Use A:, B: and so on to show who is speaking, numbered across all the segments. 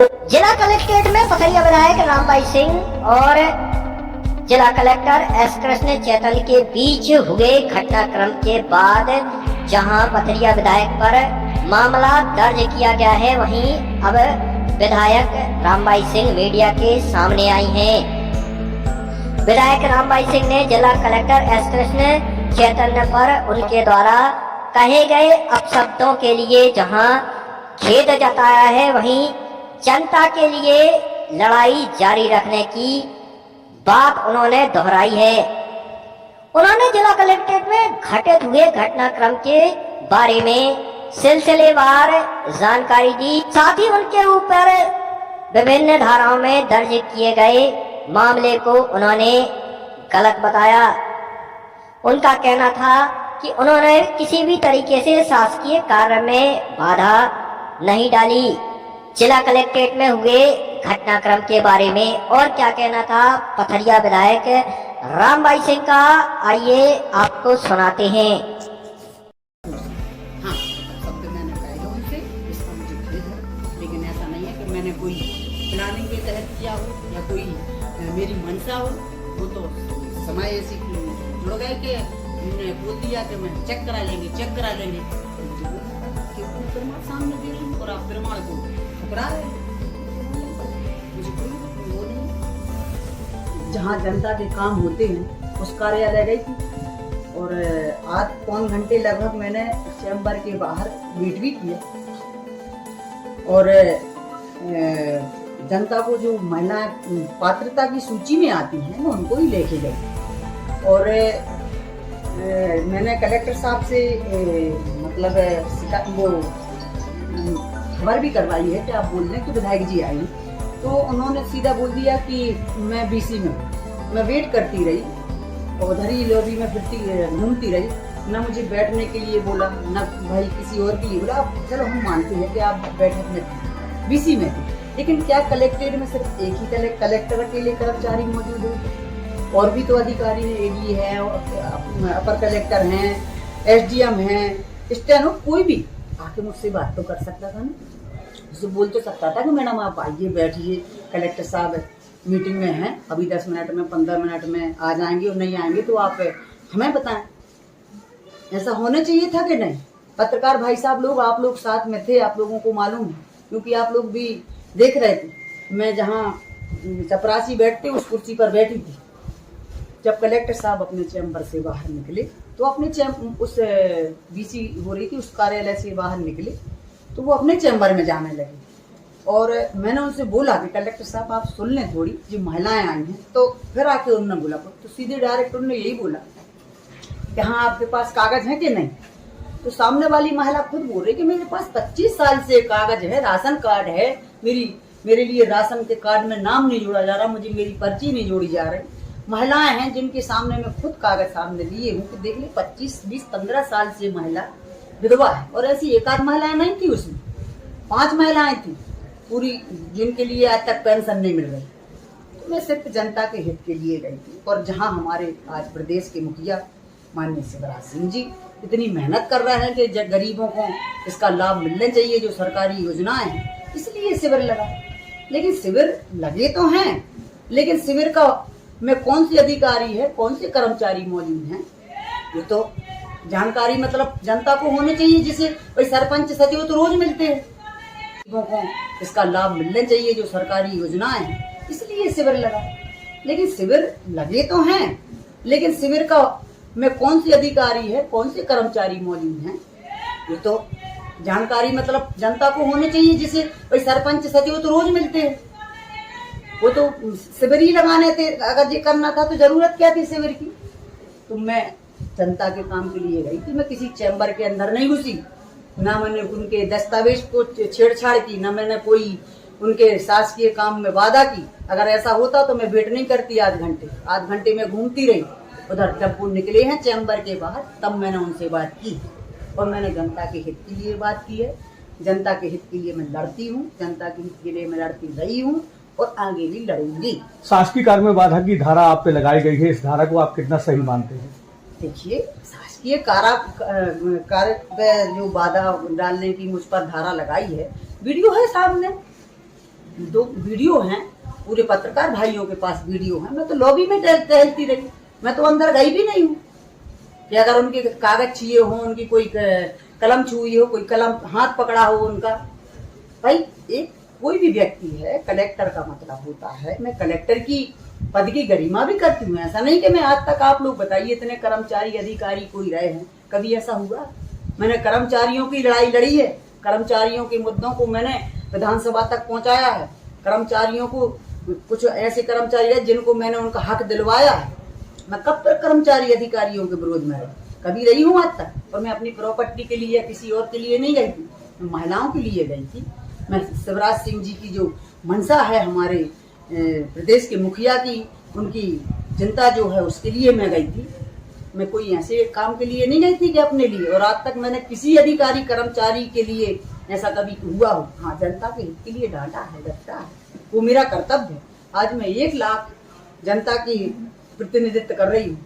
A: जिला कलेक्ट्रेट में पथरिया विधायक रामबाई सिंह और जिला कलेक्टर एस कृष्ण चैतल के बीच हुए घटनाक्रम के बाद जहां पथरिया विधायक पर मामला दर्ज किया गया है, वहीं अब विधायक रामबाई सिंह मीडिया के सामने आई हैं। विधायक रामबाई सिंह ने जिला कलेक्टर एस कृष्ण चैतन्य पर उनके द्वारा कहे गए अपशब्दों के लिए जहां खेद जताया है, वहीं जनता के लिए लड़ाई जारी रखने की बात उन्होंने दोहराई है। उन्होंने जिला कलेक्ट्रेट में घटित हुए घटनाक्रम के बारे में सिलसिलेवार जानकारी दी, साथ ही उनके ऊपर विभिन्न धाराओं में दर्ज किए गए मामले को उन्होंने गलत बताया। उनका कहना था कि उन्होंने किसी भी तरीके से शासकीय कार्य में बाधा नहीं डाली। जिला कलेक्ट्रेट में हुए घटनाक्रम के बारे में और क्या कहना था पथरिया विधायक रामबाई सिंह का, आइए आपको सुनाते हैं।
B: हाँ, शब्द मैंने कहे उनसे, इसका मुझे खेद है, लेकिन ऐसा नहीं है कि मैंने कोई प्लानिंग के तहत किया हो या कोई मेरी मंशा हो। वो तो समय ऐसी जुड़ गए कि उन्होंने बोल दिया कि मैं चेक करा लेंगे तो मुझे बोला कि वो प्रमाण सामने दे रही हूँ और आप प्रमाण को ठुकरा रहे हैं। मुझे कोई वो नहीं। जहाँ जनता के काम होते हैं उस कार्यालय गई थी और आज 5 घंटे लगभग मैंने चैम्बर के बाहर वेट भी किया और जनता को जो महिलाएं पात्रता की सूची में आती हैं मैं उनको ही लेके गई और मैंने कलेक्टर साहब से मतलब वो खबर भी करवाई है कि आप बोल रहे हैं कि विधायक जी आई, तो उन्होंने सीधा बोल दिया कि मैं बीसी में हूँ। मैं वेट करती रही और उधर ही लॉबी में फिरती घूमती रही, न मुझे बैठने के लिए बोला न भाई किसी और के लिए बोला। चलो हम मानते हैं कि आप बैठक में थे, बीसी में थे, लेकिन क्या कलेक्ट्रेट में सिर्फ एक ही कलेक्टर के लिए कर्मचारी मौजूद है? और भी तो अधिकारी हैं, एडी है, अपर कलेक्टर हैं, एसडीएम हैं, स्टेनो, कोई भी आके मुझसे बात तो कर सकता था ना, उससे बोल तो सकता था कि मैडम आप आइए बैठिए, कलेक्टर साहब मीटिंग में हैं, अभी 10 मिनट में 15 मिनट में आ जाएंगे और नहीं आएंगे तो आप हमें बताएं। ऐसा होना चाहिए था कि नहीं? पत्रकार भाई साहब लोग, आप लोग साथ में थे, आप लोगों को मालूम है क्योंकि आप लोग भी देख रहे थे। मैं जहाँ चपरासी बैठते उस कुर्सी पर बैठी थी। जब कलेक्टर साहब अपने चैम्बर से बाहर निकले तो अपने उस बीसी हो रही थी उस कार्यालय से बाहर निकले तो वो अपने चैम्बर में जाने लगे और मैंने उनसे बोला कि कलेक्टर साहब आप सुन लें थोड़ी, जो महिलाएं आई हैं। तो फिर आके उन्होंने बोला तो सीधे डायरेक्ट उन्होंने यही बोला कि हाँ आपके पास कागज है कि नहीं? तो सामने वाली महिला खुद बोल रही कि मेरे पास 25 साल से कागज है, राशन कार्ड है, मेरे लिए राशन के कार्ड में नाम नहीं जोड़ा जा रहा, मुझे मेरी पर्ची नहीं जोड़ी जा रही। महिलाएं हैं जिनके सामने मैं खुद कागज सामने लिए हूँ कि देख ली 25, 20, 15 साल से महिला विधवा है और ऐसी एक आध महिलाएं नहीं थी, उसमें 5 महिलाएं थी पूरी जिनके लिए आज तक पेंशन नहीं मिल रही। तो मैं सिर्फ जनता के हित के लिए गई थी और जहाँ हमारे आज प्रदेश के मुखिया माननीय शिवराज सिंह जी इतनी मेहनत कर रहे हैं कि गरीबों को इसका लाभ मिलना चाहिए, जो सरकारी योजनाएं हैं, इसलिए शिविर लगा। लेकिन शिविर लगे तो हैं, लेकिन शिविर का में कौन सी अधिकारी है, कौन से कर्मचारी मौजूद हैं, ये तो जानकारी मतलब जनता को होनी चाहिए। जिसे भाई सरपंच सचिव तो रोज मिलते हैं, लोगों को इसका लाभ मिलना चाहिए, जो सरकारी योजनाएं हैं, इसलिए शिविर लगा। लेकिन शिविर लगे तो हैं, लेकिन शिविर का में कौन सी अधिकारी है, कौन से कर्मचारी मौजूद हैं, ये तो जानकारी मतलब जनता को होनी चाहिए। जिसे भाई सरपंच सचिव तो रोज मिलते हैं, वो तो शिविर ही लगाने थे। अगर ये करना था तो जरूरत क्या थी शिविर की? तो मैं जनता के काम के लिए गई थी, मैं किसी चैम्बर के अंदर नहीं घुसी, ना मैंने उनके दस्तावेज को छेड़छाड़ की, ना मैंने कोई उनके शासकीय काम में वादा की। अगर ऐसा होता तो मैं वेट नहीं करती, आध घंटे में घूमती रही। उधर जब वो निकले हैं चैम्बर के बाहर तब मैंने उनसे बात की और मैंने जनता के हित के लिए बात की है। जनता के हित के लिए मैं लड़ती हूँ, जनता के हित के लिए मैं लड़ती रही हूँ और आगे भी लड़ूंगी।
C: शासकीय कार्य में बाधा की धारा आप पे लगाई गई है, इस धारा को आप कितना सही मानते हैं?
B: देखिए, शासकीय कार्य पे जो बाधा डालने की मुझ पर धारा लगाई है, वीडियो है सामने, दो वीडियो हैं, पूरे पत्रकार भाइयों के पास वीडियो है। मैं तो लॉबी में टहलती रही, मैं तो अंदर गई भी नहीं हूँ कि अगर उनके कागज चाहिए हो, उनकी कोई कलम छुई हो, कोई कलम हाथ पकड़ा हो उनका। भाई एक कोई भी व्यक्ति है, कलेक्टर का मतलब होता है, मैं कलेक्टर की पद की गरिमा भी करती हूँ। ऐसा नहीं कि मैं आज तक, आप लोग बताइए इतने कर्मचारी अधिकारी कोई रहे हैं, कभी ऐसा हुआ? मैंने कर्मचारियों की लड़ाई लड़ी है, कर्मचारियों के मुद्दों को मैंने विधानसभा तक पहुंचाया है, कर्मचारियों को, कुछ ऐसे कर्मचारी है जिनको मैंने उनका हक दिलवाया है। मैं कब तक कर्मचारी अधिकारियों के विरोध में कभी रही हूँ आज तक? और मैं अपनी प्रॉपर्टी के लिए या किसी और के लिए नहीं गई थी, मैं महिलाओं के लिए गई थी। मैं शिवराज सिंह जी की जो मंशा है हमारे प्रदेश के मुखिया की, उनकी जनता जो है उसके लिए मैं गई थी। मैं कोई ऐसे काम के लिए नहीं गई थी कि अपने लिए। और आज तक मैंने किसी अधिकारी कर्मचारी के लिए ऐसा कभी हुआ हो, हाँ जनता के हित के लिए डांटा है, डरता है, वो मेरा कर्तव्य है। आज मैं 1 लाख जनता की प्रतिनिधित्व कर रही हूँ,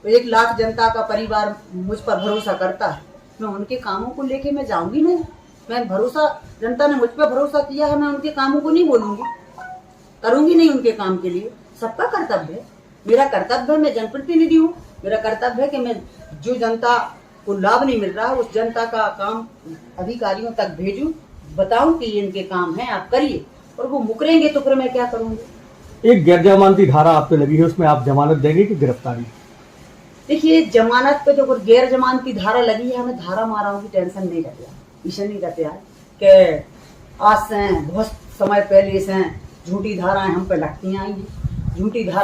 B: तो 1 लाख जनता का परिवार मुझ पर भरोसा करता है। मैं उनके कामों को लेके मैं जाऊंगी नहीं। मैं भरोसा, जनता ने मुझ पर भरोसा किया है, मैं उनके कामों को नहीं बोलूंगी, करूंगी नहीं उनके काम के लिए। सबका कर्तव्य है, मेरा कर्तव्य है, मैं जनप्रतिनिधि हूँ, मेरा कर्तव्य है कि मैं जो जनता को लाभ नहीं मिल रहा है उस जनता का काम अधिकारियों तक भेजूं, बताऊं कि इनके काम है, आप करिए। और वो मुकरेंगे तो फिर मैं क्या करूंगी?
C: एक गैर जमानती धारा आप पे लगी है, उसमें आप जमानत देंगे कि गिरफ्तारी?
B: देखिए, जमानत पे जो गैर जमानती धारा लगी है, हमें धारा माराओं की टेंशन नहीं रहती है, ईशन नहीं रहते है कि आज से बहुत समय पहले से झूठी धाराएं हम पे लगती आएंगी। झूठी धारा